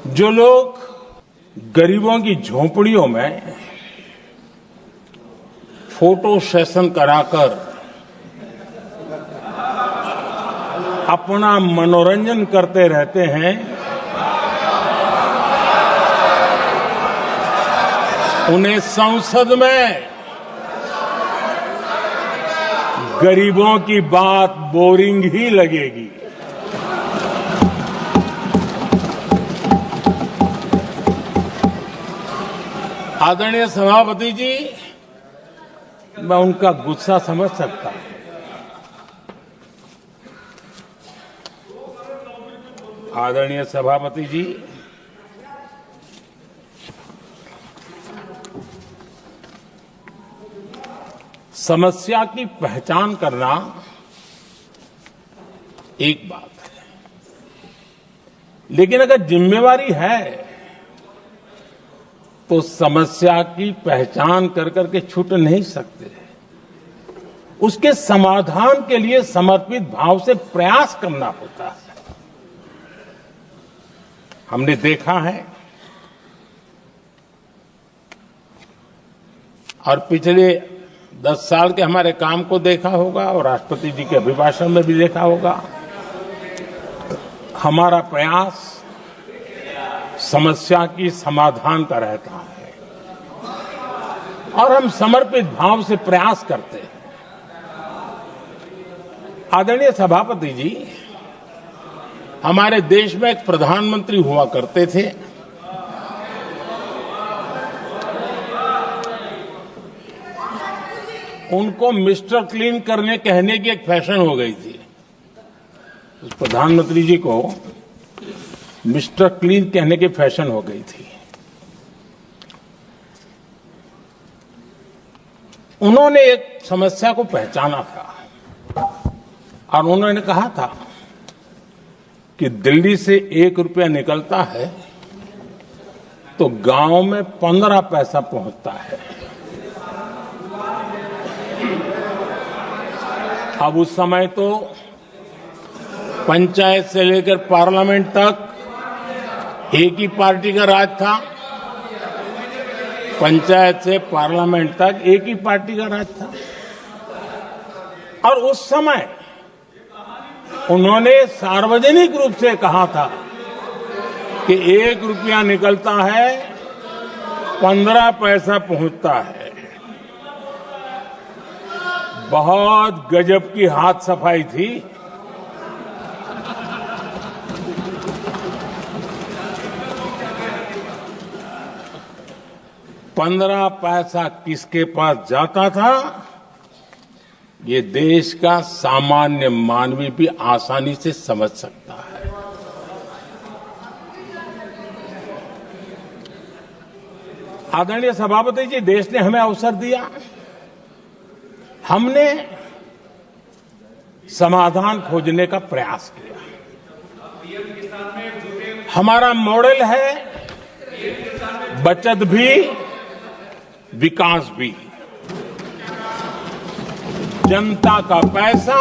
जो लोग गरीबों की झोपड़ियों में फोटो सेशन कराकर अपना मनोरंजन करते रहते हैं, उन्हें संसद में गरीबों की बात बोरिंग ही लगेगी। आदरणीय सभापति जी, मैं उनका गुस्सा समझ सकता हूं। आदरणीय सभापति जी, समस्या की पहचान करना एक बात है, लेकिन अगर जिम्मेवारी है तो समस्या की पहचान कर करके छूट नहीं सकते। उसके समाधान के लिए समर्पित भाव से प्रयास करना होता है। हमने देखा है और पिछले 10 साल के हमारे काम को देखा होगा और राष्ट्रपति जी के अभिभाषण में भी देखा होगा। हमारा प्रयास समस्या की समाधान का रहता है और हम समर्पित भाव से प्रयास करते हैं। आदरणीय सभापति जी, हमारे देश में एक प्रधानमंत्री हुआ करते थे। उनको मिस्टर क्लीन करने कहने की एक फैशन हो गई थी। उस प्रधानमंत्री जी को मिस्टर क्लीन कहने की फैशन हो गई थी। उन्होंने एक समस्या को पहचाना था और उन्होंने कहा था कि दिल्ली से 1 रुपया निकलता है तो गांव में 15 पैसा पहुंचता है। अब उस समय तो पंचायत से लेकर पार्लियामेंट तक एक ही पार्टी का राज था। पंचायत से पार्लियामेंट तक एक ही पार्टी का राज था और उस समय उन्होंने सार्वजनिक रूप से कहा था कि 1 रुपया निकलता है, 15 पैसा पहुंचता है। बहुत गजब की हाथ सफाई थी। पंद्रह पैसा किसके पास जाता था, ये देश का सामान्य मानवी भी आसानी से समझ सकता है। आदरणीय सभापति जी, देश ने हमें अवसर दिया, हमने समाधान खोजने का प्रयास किया। हमारा मॉडल है बचत भी विकास भी। जनता का पैसा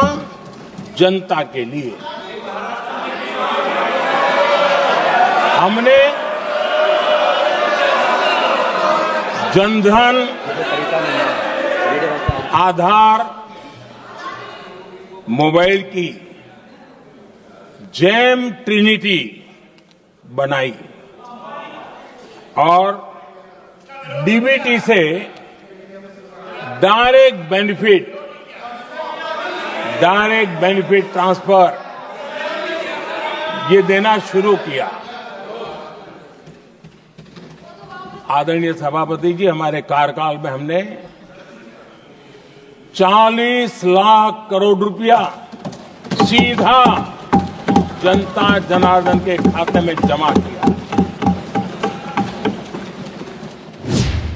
जनता के लिए। हमने जनधन, आधार, मोबाइल की जेम ट्रिनिटी बनाई और डीबीटी से डायरेक्ट बेनिफिट ट्रांसफर ये देना शुरू किया। आदरणीय सभापति जी, हमारे कार्यकाल में हमने 40 लाख करोड़ रुपया सीधा जनता जनार्दन के खाते में जमा किया।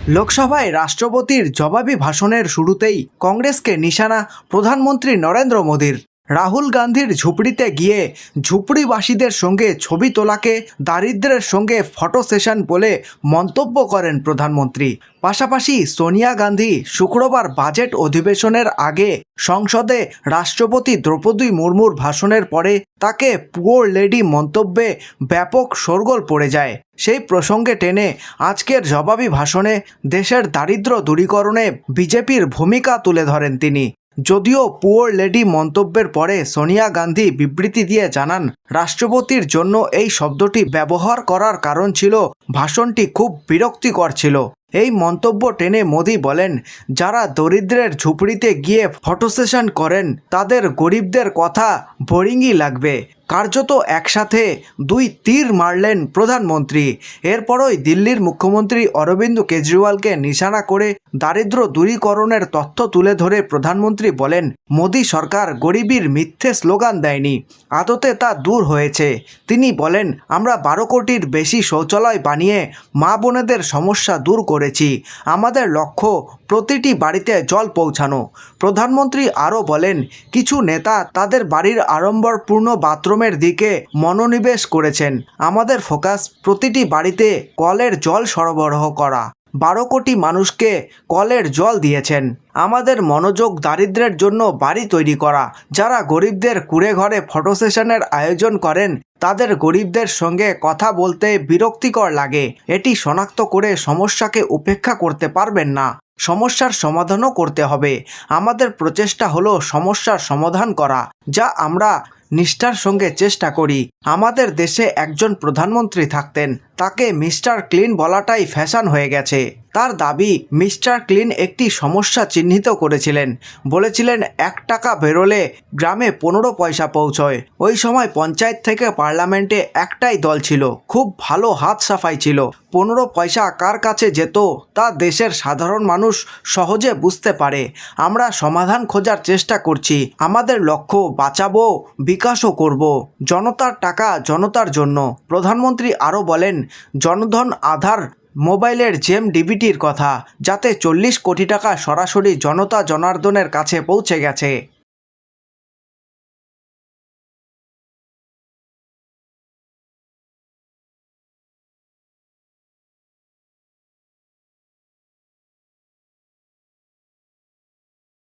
লোকসভায় রাষ্ট্রপতির জবাবি ভাষণের শুরুতেই কংগ্রেসকে নিশানা প্রধানমন্ত্রী নরেন্দ্র মোদীর। রাহুল গান্ধীর ঝুপড়িতে গিয়ে ঝুপড়িবাসীদের সঙ্গে ছবি তোলাকে দারিদ্র্যের সঙ্গে ফটো সেশন বলে মন্তব্য করেন প্রধানমন্ত্রী। পাশাপাশি সোনিয়া গান্ধী শুক্রবার বাজেট অধিবেশনের আগে সংসদে রাষ্ট্রপতি দ্রৌপদী মুর্মুর ভাষণের পরে তাকে পুয়ার লেডি মন্তব্যে ব্যাপক শোরগোল পড়ে যায়। সেই প্রসঙ্গে টেনে আজকের জবাবি ভাষণে দেশের দারিদ্র্য দূরীকরণে বিজেপির ভূমিকা তুলে ধরেন তিনি। যদিও পুয়ার লেডি মন্তব্যের পরে সোনিয়া গান্ধী বিবৃতি দিয়ে জানান, রাষ্ট্রপতির জন্য এই শব্দটি ব্যবহার করার কারণ ছিল ভাষণটি খুব বিরক্তিকর ছিল। এই মন্তব্য টেনে মোদি বলেন, যারা দরিদ্রের ঝুপড়িতে গিয়ে ফটো সেশন করেন তাদের গরিবদের কথা বোরিংই লাগবে। কার্যত একসাথে দুই তীর মারলেন প্রধানমন্ত্রী। এরপরই দিল্লির মুখ্যমন্ত্রী অরবিন্দ কেজরিওয়ালকে নিশানা করে দারিদ্র দূরীকরণের তথ্য তুলে ধরে প্রধানমন্ত্রী বলেন, মোদি সরকার গরিবীর মিথ্যে স্লোগান দেয়নি, আদতে তা দূর হয়েছে। তিনি বলেন, আমরা 12 কোটির বেশি শৌচালয় বানিয়ে মা বোনেদের সমস্যা দূর করেছি। আমাদের লক্ষ্য প্রতিটি বাড়িতে জল পৌঁছানো। প্রধানমন্ত্রী আরও বলেন, কিছু নেতা তাদের বাড়ির আড়ম্বরপূর্ণ বাথরুমের দিকে মনোনিবেশ করেছেন। আমাদের ফোকাস প্রতিটি বাড়িতে কলের জল সরবরাহ করা। 12 কোটি মানুষকে কলের জল দিয়েছেন। আমাদের মনোযোগ দারিদ্র্যের জন্য বাড়ি তৈরি করা। যারা গরিবদের কুড়ে ঘরে ফটো সেশনের আয়োজন করেন তাদের গরিবদের সঙ্গে কথা বলতে বিরক্তিকর লাগে। এটি শনাক্ত করে সমস্যাকে উপেক্ষা করতে পারবেন না, সমস্যার সমাধানও করতে হবে। আমাদের প্রচেষ্টা হলো সমস্যার সমাধান করা, যা আমরা নিষ্ঠার সঙ্গে চেষ্টা করি। আমাদের দেশে একজন প্রধানমন্ত্রী থাকতেন, তাকে মিস্টার ক্লিন বলাটাই ফ্যাশন হয়ে গেছে। তার দাবি, মিস্টার ক্লিন একটি সমস্যা চিহ্নিত করেছিলেন। বলেছিলেন 1 টাকা বেরোলে গ্রামে 15 পয়সা পৌঁছয়। ওই সময় পঞ্চায়েত থেকে পার্লামেন্টে একটাই দল ছিল, খুব ভালো হাত সাফাই ছিল। 15 পয়সা কার কাছে যেত তা দেশের সাধারণ মানুষ সহজে বুঝতে পারে। আমরা সমাধান খোঁজার চেষ্টা করছি। আমাদের লক্ষ্য বাঁচাবো, বিকাশও করব। জনতার টাকা জনতার জন্য। প্রধানমন্ত্রী আরও বলেন, জনধন আধার মোবাইলের জেম ডিবিটির কথা, যাতে 40 কোটি টাকা সরাসরি জনতা জনার্দনের কাছে পৌঁছে গেছে।